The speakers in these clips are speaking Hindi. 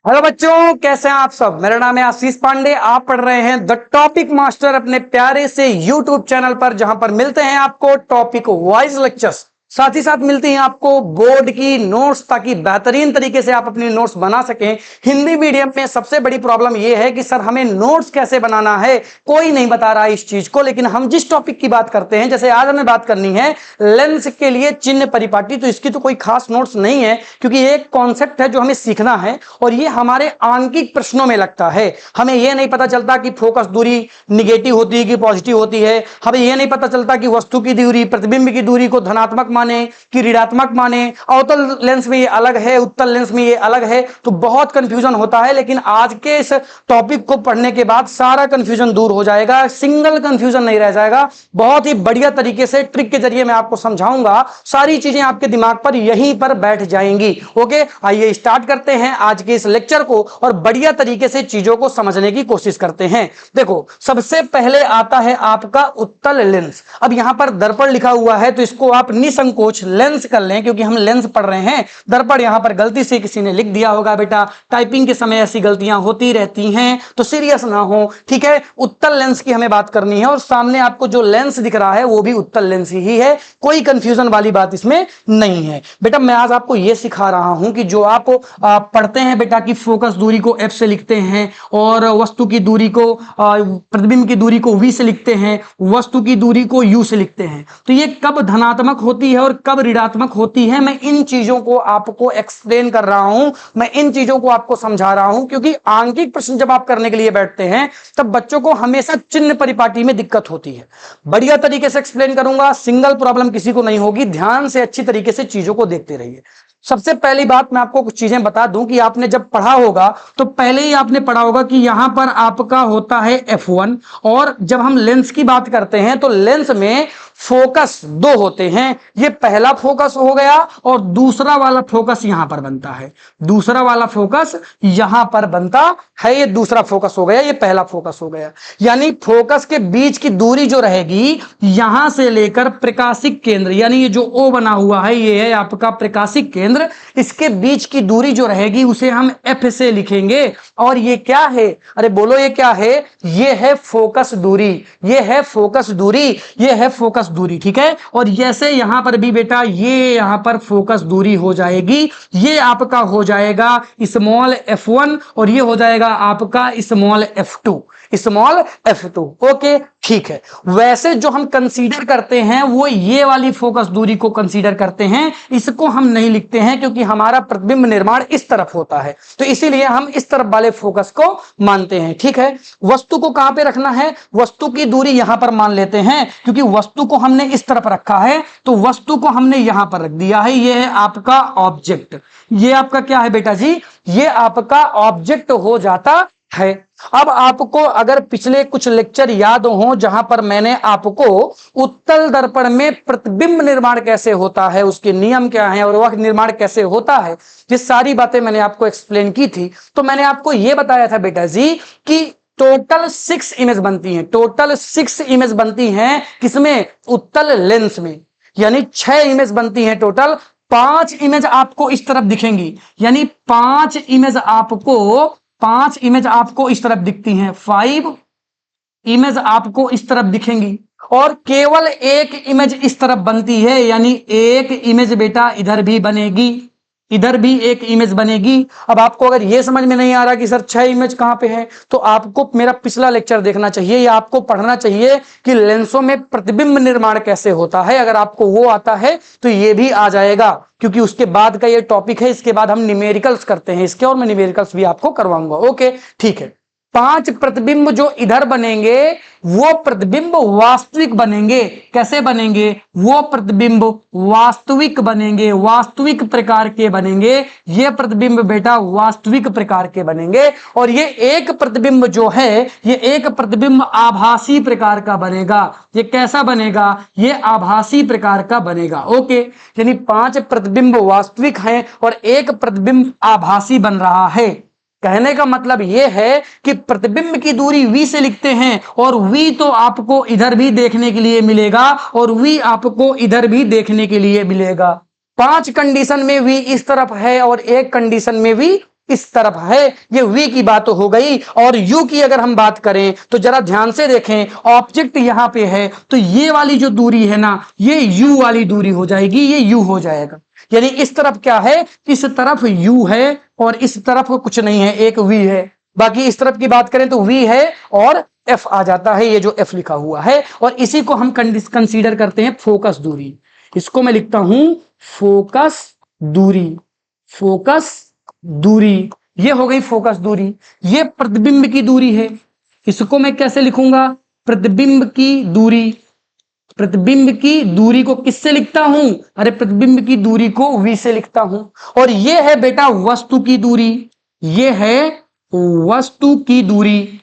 हेलो बच्चों, कैसे हैं आप सब। मेरा नाम है आशीष पांडे। आप पढ़ रहे हैं द टॉपिक मास्टर अपने प्यारे से यूट्यूब चैनल पर, जहां पर मिलते हैं आपको टॉपिक वाइज लेक्चर्स, साथ ही साथ मिलती हैं आपको बोर्ड की नोट्स, ताकि बेहतरीन तरीके से आप अपनी नोट्स बना सकें। हिंदी मीडियम में सबसे बड़ी प्रॉब्लम यह है कि सर हमें नोट्स कैसे बनाना है, कोई नहीं बता रहा है इस चीज को। लेकिन हम जिस टॉपिक की बात करते हैं, जैसे आज हमें बात करनी है लेंस के लिए चिन्ह परिपाटी, तो इसकी तो कोई खास नोट्स नहीं है, क्योंकि ये एक कॉन्सेप्ट है जो हमें सीखना है और ये हमारे आंकिक प्रश्नों में लगता है। हमें यह नहीं पता चलता कि फोकस दूरी निगेटिव होती है कि पॉजिटिव होती है। हमें यह नहीं पता चलता कि वस्तु की दूरी प्रतिबिंब की दूरी को धनात्मक माने कि ऋणात्मक माने। अवतल लेंस में ये अलग है, उत्तल लेंस में ये अलग है, तो बहुत कंफ्यूजन होता है। लेकिन आज के इस टॉपिक को पढ़ने के बाद सारा कंफ्यूजन दूर हो जाएगा, सिंगल कंफ्यूजन नहीं रह जाएगा। बहुत ही बढ़िया तरीके से ट्रिक के जरिए मैं आपको समझाऊंगा, सारी चीजें आपके दिमाग पर यहीं पर बैठ जाएंगी। ओके, आइए स्टार्ट करते हैं आज के इस लेक्चर को और बढ़िया तरीके से चीजों को समझने की कोशिश करते हैं। देखो, सबसे पहले आता है आपका उत्तल लेंस। अब यहां पर दर्पण लिखा हुआ है, तो इसको आप निसंकोच लेंस कर लें, क्योंकि हम लेंस पढ़ रहे हैं। दर्पण यहां पर गलती से किसी ने लिख दिया होगा, बेटा टाइपिंग के समय ऐसी गलतियां होती रहती हैं, तो सीरियस ना हो, ठीक है। उत्तल लेंस की हमें बात करनी है और सामने आपको जो लेंस दिख रहा है वो भी उत्तल लेंस ही है, कोई कंफ्यूजन वाली बात इसमें नहीं है। बेटा मैं आज आपको यह सिखा रहा हूं कि जो आप पढ़ते हैं बेटा कि फोकस दूरी को एफ से लिखते हैं और वस्तु की दूरी को प्रतिबिंब की दूरी को वी से लिखते हैं, वस्तु की दूरी को यू से लिखते हैं, तो ये कब धनात्मक होती है और कब ऋणात्मक होती है, मैं इन चीजों को आपको एक्सप्लेन कर रहा हूं, मैं इन चीजों को आपको समझा रहा हूं। क्योंकि आंकिक प्रश्न जब आप करने के लिए बैठते हैं तब बच्चों को हमेशा चिन्ह परिपाटी में दिक्कत होती है। बढ़िया तरीके से एक्सप्लेन करूंगा, सिंगल प्रॉब्लम किसी को नहीं होगी। ध्यान से अच्छी तरीके से चीजों को देखते रहिए। सबसे पहली बात मैं आपको कुछ चीजें बता दूं कि आपने जब पढ़ा होगा तो पहले ही आपने पढ़ा होगा कि यहां पर आपका होता है F1, और जब हम लेंस की बात करते हैं तो लेंस में फोकस दो होते हैं। ये पहला फोकस हो गया और दूसरा वाला फोकस यहां पर बनता है, दूसरा वाला फोकस यहां पर बनता है, ये दूसरा फोकस हो गया, ये पहला फोकस हो गया। यानी फोकस के बीच की दूरी जो रहेगी यहां से लेकर प्रकाशिक केंद्र, यानी ये जो O बना हुआ है ये है आपका प्रकाशिक केंद्र, इसके बीच की दूरी जो रहेगी उसे हम F से लिखेंगे। और ये क्या है, अरे बोलो ये क्या है, ये है फोकस दूरी, ये है फोकस दूरी, ये है फोकस दूरी, ठीक है। और जैसे यहां पर भी बेटा ये यहां पर फोकस दूरी हो जाएगी, ये आपका हो जाएगा स्मॉल f1 और ये हो जाएगा आपका small f2, small f2। Okay ठीक है। वैसे जो हम कंसीडर करते हैं वो ये वाली फोकस दूरी को कंसीडर करते हैं, इसको हम नहीं लिखते हैं क्योंकि हमारा प्रतिबिंब निर्माण इस तरफ होता है, तो इसीलिए हम इस तरफ वाले फोकस को मानते हैं, ठीक है। वस्तु को कहां पे रखना है, वस्तु की दूरी यहां पर मान लेते हैं, क्योंकि वस्तु को हमने इस तरफ रखा है तो वस्तु को हमने यहां पर रख दिया है। ये है आपका ऑब्जेक्ट, ये आपका क्या है बेटा जी, ये आपका ऑब्जेक्ट हो जाता है। अब आपको अगर पिछले कुछ लेक्चर याद हो जहां पर मैंने आपको उत्तल दर्पण में प्रतिबिंब निर्माण कैसे होता है, उसके नियम क्या हैं और वह निर्माण कैसे होता है, ये सारी बातें मैंने आपको एक्सप्लेन की थी। तो मैंने आपको यह बताया था बेटा जी कि टोटल 6 इमेज बनती हैं, टोटल 6 इमेज बनती हैं किसमें, उत्तल लेंस में। यानी 6 इमेज बनती हैं टोटल, 5 इमेज आपको इस तरफ दिखेंगी, यानी 5 इमेज आपको इस तरफ दिखती हैं, 5 इमेज आपको इस तरफ दिखेंगी और केवल 1 इमेज इस तरफ बनती है, यानी 1 इमेज बेटा इधर भी बनेगी, इधर भी 1 इमेज बनेगी। अब आपको अगर यह समझ में नहीं आ रहा कि सर 6 इमेज कहां पे है, तो आपको मेरा पिछला लेक्चर देखना चाहिए या आपको पढ़ना चाहिए कि लेंसों में प्रतिबिंब निर्माण कैसे होता है। अगर आपको वो आता है तो ये भी आ जाएगा, क्योंकि उसके बाद का ये टॉपिक है। इसके बाद हम न्यूमेरिकल्स करते हैं इसके, और मैं न्यूमेरिकल्स भी आपको करवाऊंगा। ओके ठीक है। 5 प्रतिबिंब जो इधर बनेंगे वो प्रतिबिंब वास्तविक बनेंगे। कैसे बनेंगे, वो प्रतिबिंब वास्तविक बनेंगे, वास्तविक प्रकार के बनेंगे। ये प्रतिबिंब बेटा वास्तविक प्रकार के बनेंगे। और ये एक प्रतिबिंब जो है, ये एक प्रतिबिंब आभासी प्रकार का बनेगा। ये कैसा बनेगा, ये आभासी प्रकार का बनेगा। ओके, यानी 5 प्रतिबिंब वास्तविक हैं और एक प्रतिबिंब आभासी बन रहा है। कहने का मतलब यह है कि प्रतिबिंब की दूरी v से लिखते हैं और v तो आपको इधर भी देखने के लिए मिलेगा और v आपको इधर भी देखने के लिए मिलेगा। 5 कंडीशन में v इस तरफ है और एक कंडीशन में v इस तरफ है, ये v की बात हो गई। और u की अगर हम बात करें तो जरा ध्यान से देखें, ऑब्जेक्ट यहां पे है तो ये वाली जो दूरी है ना, ये u वाली दूरी हो जाएगी, ये u हो जाएगा। यानी इस तरफ क्या है, इस तरफ u है और इस तरफ कुछ नहीं है, एक v है। बाकी इस तरफ की बात करें तो v है और f आ जाता है, ये जो f लिखा हुआ है। और इसी को हम कंसीडर करते हैं फोकस दूरी। इसको मैं लिखता हूं फोकस दूरी, फोकस दूरी, ये हो गई फोकस दूरी। ये प्रतिबिंब की दूरी है, इसको मैं कैसे लिखूंगा, प्रतिबिंब की दूरी। प्रतिबिंब की दूरी को किससे लिखता हूं, अरे प्रतिबिंब की दूरी को v से लिखता हूं। और ये है बेटा वस्तु की दूरी, ये है वस्तु की दूरी,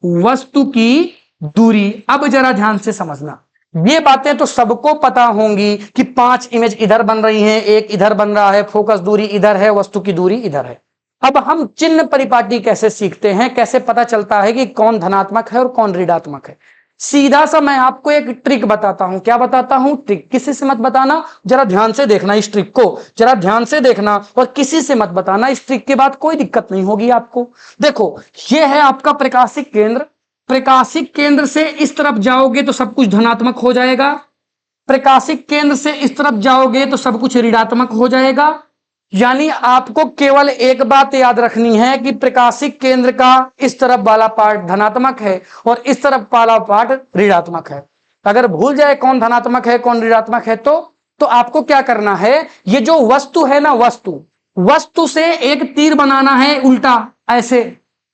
वस्तु की दूरी। अब जरा ध्यान से समझना, ये बातें तो सबको पता होंगी कि 5 इमेज इधर बन रही हैं, एक इधर बन रहा है, फोकस दूरी इधर है, वस्तु की दूरी इधर है। अब हम चिन्ह परिपाटी कैसे सीखते हैं, कैसे पता चलता है कि कौन धनात्मक है और कौन ऋणात्मक है। सीधा सा मैं आपको एक ट्रिक बताता हूं। क्या बताता हूं, ट्रिक। किसी से मत बताना, जरा ध्यान से देखना इस ट्रिक को, जरा ध्यान से देखना और किसी से मत बताना। इस ट्रिक के बाद कोई दिक्कत नहीं होगी आपको। देखो, यह है आपका प्रकाशिक केंद्र। प्रकाशिक केंद्र से इस तरफ जाओगे तो सब कुछ धनात्मक हो जाएगा, प्रकाशिक केंद्र से इस तरफ जाओगे तो सब कुछ ऋणात्मक हो जाएगा। यानी आपको केवल एक बात याद रखनी है कि प्रकाशिक केंद्र का इस तरफ वाला पार्ट धनात्मक है और इस तरफ वाला पार्ट ऋणात्मक है। अगर भूल जाए कौन धनात्मक है कौन ऋणात्मक है तो आपको क्या करना है, ये जो वस्तु है ना, वस्तु से एक तीर बनाना है उल्टा ऐसे,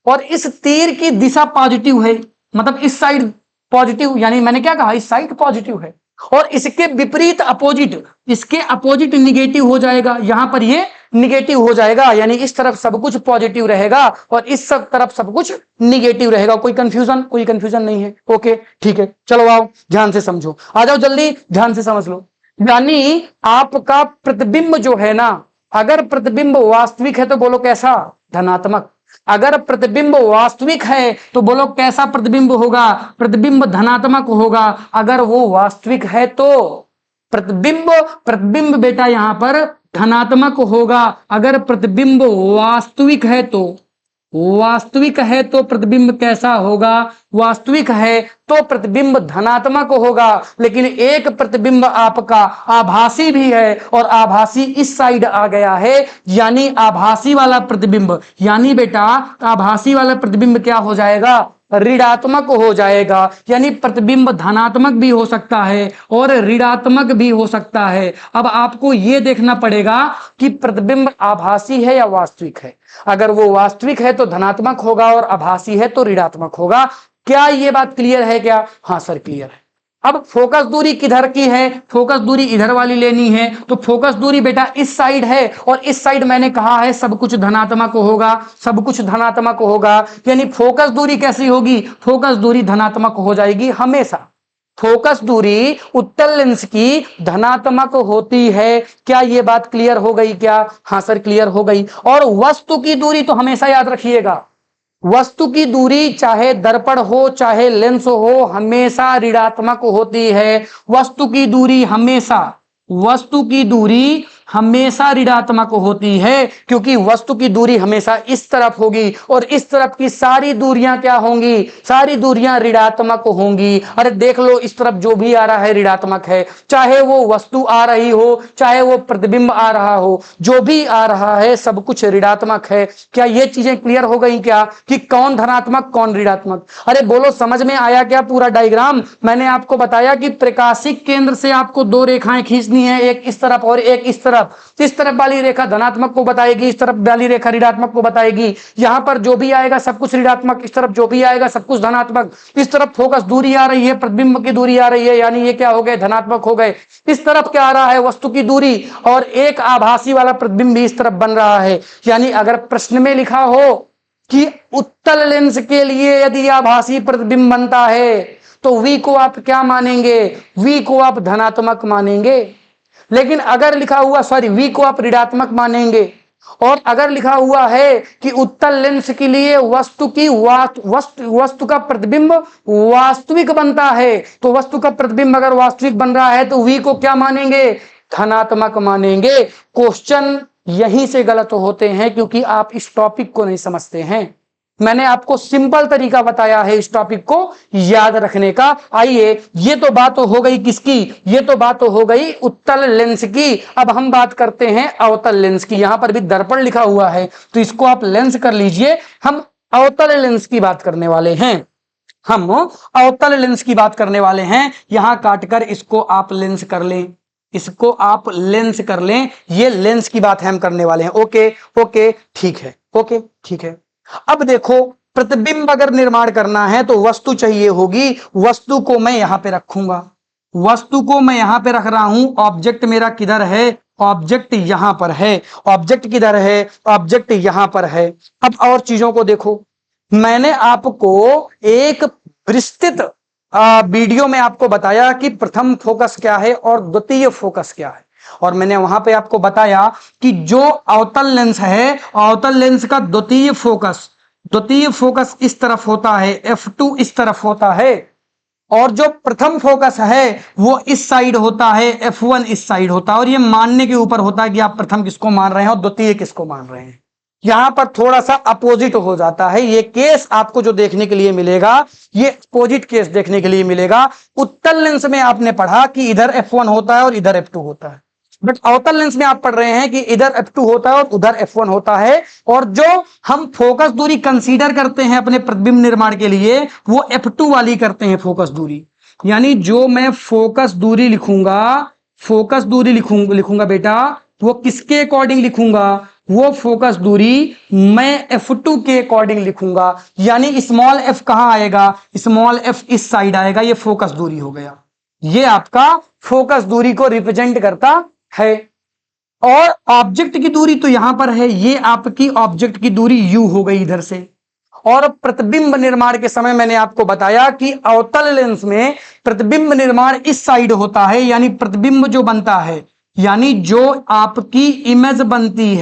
और इस तीर की दिशा पॉजिटिव है, मतलब इस साइड पॉजिटिव, यानी मैंने क्या कहा, इस साइड पॉजिटिव है। और इसके विपरीत अपोजिट, इसके अपोजिट निगेटिव हो जाएगा, यहां पर ये निगेटिव हो जाएगा। यानी इस तरफ सब कुछ पॉजिटिव रहेगा और इस सब तरफ सब कुछ निगेटिव रहेगा। कोई कंफ्यूजन, कोई कंफ्यूजन नहीं है। ओके ठीक है, चलो आओ ध्यान से समझो, आ जाओ जल्दी ध्यान से समझ लो। यानी आपका प्रतिबिंब जो है ना, अगर प्रतिबिंब वास्तविक है तो बोलो कैसा, धनात्मक। अगर प्रतिबिंब वास्तविक है तो बोलो कैसा प्रतिबिंब होगा, प्रतिबिंब धनात्मक होगा। अगर वो वास्तविक है तो प्रतिबिंब बेटा यहां पर धनात्मक होगा। अगर प्रतिबिंब वास्तविक है तो प्रतिबिंब कैसा होगा, वास्तविक है तो प्रतिबिंब धनात्मक होगा। लेकिन एक प्रतिबिंब आपका आभासी भी है और आभासी इस साइड आ गया है, यानी आभासी वाला प्रतिबिंब, यानी बेटा आभासी वाला प्रतिबिंब क्या हो जाएगा, ऋणात्मक हो जाएगा। यानी प्रतिबिंब धनात्मक भी हो सकता है और ऋणात्मक भी हो सकता है। अब आपको यह देखना पड़ेगा कि प्रतिबिंब आभासी है या वास्तविक है। अगर वो वास्तविक है तो धनात्मक होगा और आभासी है तो ऋणात्मक होगा। क्या ये बात क्लियर है क्या? हाँ सर क्लियर है। अब फोकस दूरी किधर की है, फोकस दूरी इधर वाली लेनी है, तो फोकस दूरी बेटा इस साइड है और इस साइड मैंने कहा है सब कुछ धनात्मक होगा, सब कुछ धनात्मक होगा। यानी फोकस दूरी कैसी होगी, फोकस दूरी धनात्मक हो जाएगी हमेशा। फोकस दूरी उत्तल लेंस की धनात्मक होती है। क्या ये बात क्लियर हो गई क्या? हाँ सर क्लियर हो गई। और वस्तु की दूरी तो हमेशा याद रखिएगा, वस्तु की दूरी चाहे दर्पण हो चाहे लेंस हो हमेशा ऋणात्मक होती है। वस्तु की दूरी हमेशा ऋणात्मक होती है, क्योंकि वस्तु की दूरी हमेशा इस तरफ होगी और इस तरफ की सारी दूरियां क्या होंगी, सारी दूरियां ऋणात्मक होंगी। अरे देख लो इस तरफ जो भी आ रहा है ऋणात्मक है, चाहे वो वस्तु आ रही हो चाहे वो प्रतिबिंब आ रहा हो, जो भी आ रहा है सब कुछ ऋणात्मक है। क्या ये चीजें क्लियर हो गई क्या कि कौन धनात्मक कौन ऋणात्मक? अरे बोलो समझ में आया क्या पूरा डायग्राम? मैंने आपको बताया कि प्रकाशिक केंद्र से आपको दो रेखाएं खींचनी है, एक इस तरफ और एक इस तरफ। इस तरफ वाली रेखा धनात्मक को बताएगी, इस तरफ वाली रेखा ऋणात्मक को बताएगी। यहां पर जो भी आएगा सब कुछ ऋणात्मक, इस तरफ जो भी आएगा सब कुछ धनात्मक। इस तरफ फोकस दूरी आ रही है, प्रतिबिंब की दूरी आ रही है, यानी ये क्या हो गए, धनात्मक हो गए। इस तरफ क्या आ रहा है, वस्तु की दूरी, और एक आभासी वाला प्रतिबिंब भी इस तरफ बन रहा है। यानी अगर प्रश्न में लिखा हो कि उत्तल लेंस के लिए यदि आभासी प्रतिबिंब बनता है तो V को आप क्या मानेंगे, V को आप धनात्मक मानेंगे। लेकिन अगर लिखा हुआ V को आप ऋणात्मक मानेंगे। और अगर लिखा हुआ है कि उत्तल लेंस के लिए वस्तु का प्रतिबिंब वास्तविक बनता है, तो वस्तु का प्रतिबिंब अगर वास्तविक बन रहा है तो V को क्या मानेंगे, धनात्मक मानेंगे। क्वेश्चन यहीं से गलत होते हैं, क्योंकि आप इस टॉपिक को नहीं समझते हैं। मैंने आपको सिंपल तरीका बताया है इस टॉपिक को याद रखने का। आइए, ये तो बात हो गई किसकी, ये तो बात हो गई उत्तल लेंस की। अब हम बात करते हैं अवतल लेंस की। यहां पर भी दर्पण लिखा हुआ है तो इसको आप लेंस कर लीजिए। हम अवतल लेंस की बात करने वाले हैं, हम अवतल लेंस की बात करने वाले हैं। यहां काटकर इसको आप लेंस कर लें, इसको आप लेंस कर लें। ये लेंस की बात हम करने वाले हैं। ओके ओके ठीक है, ओके ठीक है। अब देखो, प्रतिबिंब अगर निर्माण करना है तो वस्तु चाहिए होगी। वस्तु को मैं यहां पे रखूंगा, वस्तु को मैं यहां पे रख रहा हूं। ऑब्जेक्ट मेरा किधर है, ऑब्जेक्ट यहां पर है। ऑब्जेक्ट किधर है, ऑब्जेक्ट यहां पर है। अब और चीजों को देखो, मैंने आपको एक विस्तृत वीडियो में आपको बताया कि प्रथम फोकस क्या है और द्वितीय फोकस क्या है। और मैंने वहां पे आपको बताया कि जो अवतल लेंस है, अवतल लेंस का द्वितीय फोकस इस तरफ होता है, F2 इस तरफ होता है। और जो प्रथम फोकस है वो इस साइड होता है, F1 इस साइड होता है। और ये मानने के ऊपर होता है कि आप प्रथम किसको मान रहे हैं और द्वितीय किसको मान रहे हैं। यहां पर थोड़ा सा अपोजिट हो जाता है। ये केस आपको जो देखने के लिए मिलेगा, ये अपोजिट केस देखने के लिए मिलेगा। उत्तल लेंस में आपने पढ़ा कि इधर F1 होता है और इधर F2 होता है, बट अवतल लेंस में आप पढ़ रहे हैं कि इधर F2 होता है और उधर F1 होता है। और जो हम फोकस दूरी कंसीडर करते हैं अपने प्रतिबिंब निर्माण के लिए, वो F2 वाली करते हैं फोकस दूरी। यानी जो मैं फोकस दूरी लिखूंगा, फोकस दूरी लिखूंगा बेटा, वो किसके अकॉर्डिंग लिखूंगा, वो फोकस दूरी मैं F2 के अकॉर्डिंग लिखूंगा। यानी स्मॉल f कहां आएगा, स्मॉल f इस साइड आएगा। ये फोकस दूरी हो गया, ये आपका फोकस दूरी को रिप्रेजेंट करता है। और ऑब्जेक्ट की दूरी तो यहां पर है, ये आपकी ऑब्जेक्ट की दूरी u हो गई इधर से। और प्रतिबिंब निर्माण के समय मैंने आपको बताया कि अवतल लेंस में प्रतिबिंब निर्माण इस साइड होता है। यानी प्रतिबिंब जो बनता है, यानी जो आपकी इमेज बनती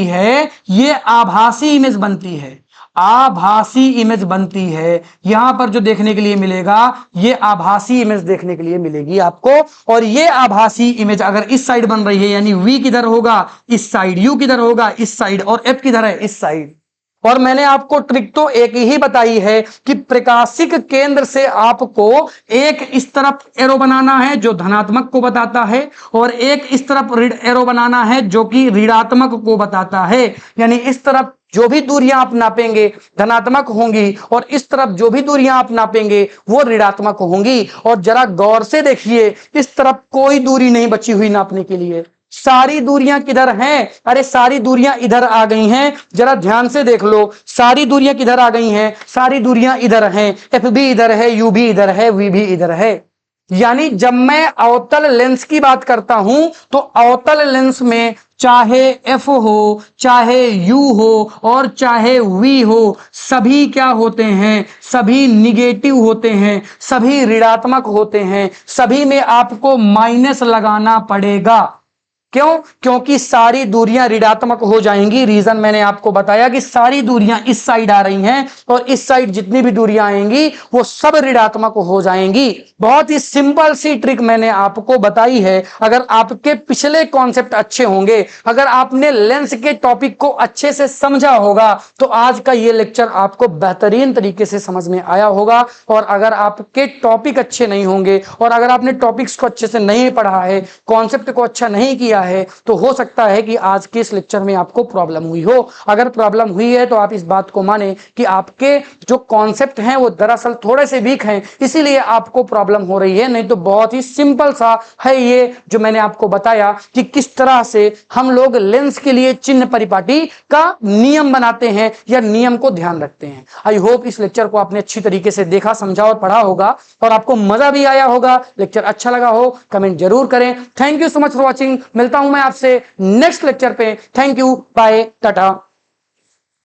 है, ये आभासी इमेज बनती है, आभासी इमेज बनती है। यहां पर जो देखने के लिए मिलेगा, ये आभासी इमेज देखने के लिए मिलेगी आपको। और ये आभासी इमेज अगर इस साइड बन रही है, यानी V किधर होगा, इस साइड, U किधर होगा, इस साइड, और F किधर है, इस साइड। और मैंने आपको ट्रिक तो एक ही बताई है कि प्रकाशिक केंद्र से आपको एक इस तरफ एरो बनाना है जो धनात्मक को बताता है, और एक इस तरफ एरो बनाना है जो कि ऋणात्मक को बताता है। यानी इस तरफ जो भी दूरियां आप नापेंगे धनात्मक होंगी, और इस तरफ जो भी दूरियां आप नापेंगे वो ऋणात्मक होंगी। और जरा गौर से देखिए, इस तरफ कोई दूरी नहीं बची हुई नापने के लिए। सारी दूरियां किधर हैं, अरे सारी दूरियां इधर आ गई हैं। जरा ध्यान से देख लो, सारी दूरियां किधर आ गई हैं, सारी दूरियां इधर हैं। F भी इधर है, U भी इधर है, V भी इधर है। यानी जब मैं अवतल लेंस की बात करता हूं तो अवतल लेंस में चाहे F हो, चाहे U हो और चाहे V हो, सभी क्या होते हैं, सभी निगेटिव होते हैं, सभी ऋणात्मक होते हैं। सभी में आपको माइनस लगाना पड़ेगा। क्यों? क्योंकि सारी दूरियां ऋणात्मक हो जाएंगी। रीजन मैंने आपको बताया कि सारी दूरियां इस साइड आ रही हैं और इस साइड जितनी भी दूरियां आएंगी वो सब ऋणात्मक हो जाएंगी। बहुत ही सिंपल सी ट्रिक मैंने आपको बताई है। अगर आपके पिछले कॉन्सेप्ट अच्छे होंगे, अगर आपने लेंस के टॉपिक को अच्छे से समझा होगा, तो आज का ये लेक्चर आपको बेहतरीन तरीके से समझ में आया होगा। और अगर आपके टॉपिक अच्छे नहीं होंगे और अगर आपने टॉपिक्स को अच्छे से नहीं पढ़ा है, कॉन्सेप्ट को अच्छा नहीं किया है, तो हो सकता है कि आज के इस लेक्चर में आपको प्रॉब्लम हुई हो। अगर प्रॉब्लम हुई है तो आप इस बात को माने कि आपके जो कॉन्सेप्ट हैं वो दरअसल थोड़े से वीक हैं, इसीलिए आपको प्रॉब्लम हो रही है। नहीं तो बहुत ही सिंपल सा है ये जो मैंने आपको बताया कि किस तरह से हम लोग लेंस के लिए चिन्ह परिपाटी का नियम बनाते हैं या नियम को ध्यान रखते हैं। आई होप इस लेक्चर को आपने अच्छी तरीके से देखा, समझा और पढ़ा होगा और आपको मजा भी आया होगा। लेक्चर अच्छा लगा हो कमेंट जरूर करें। Thank you so much for watching. मिलता हूं मैं आपसे नेक्स्ट लेक्चर पे। Thank you, bye, Tata.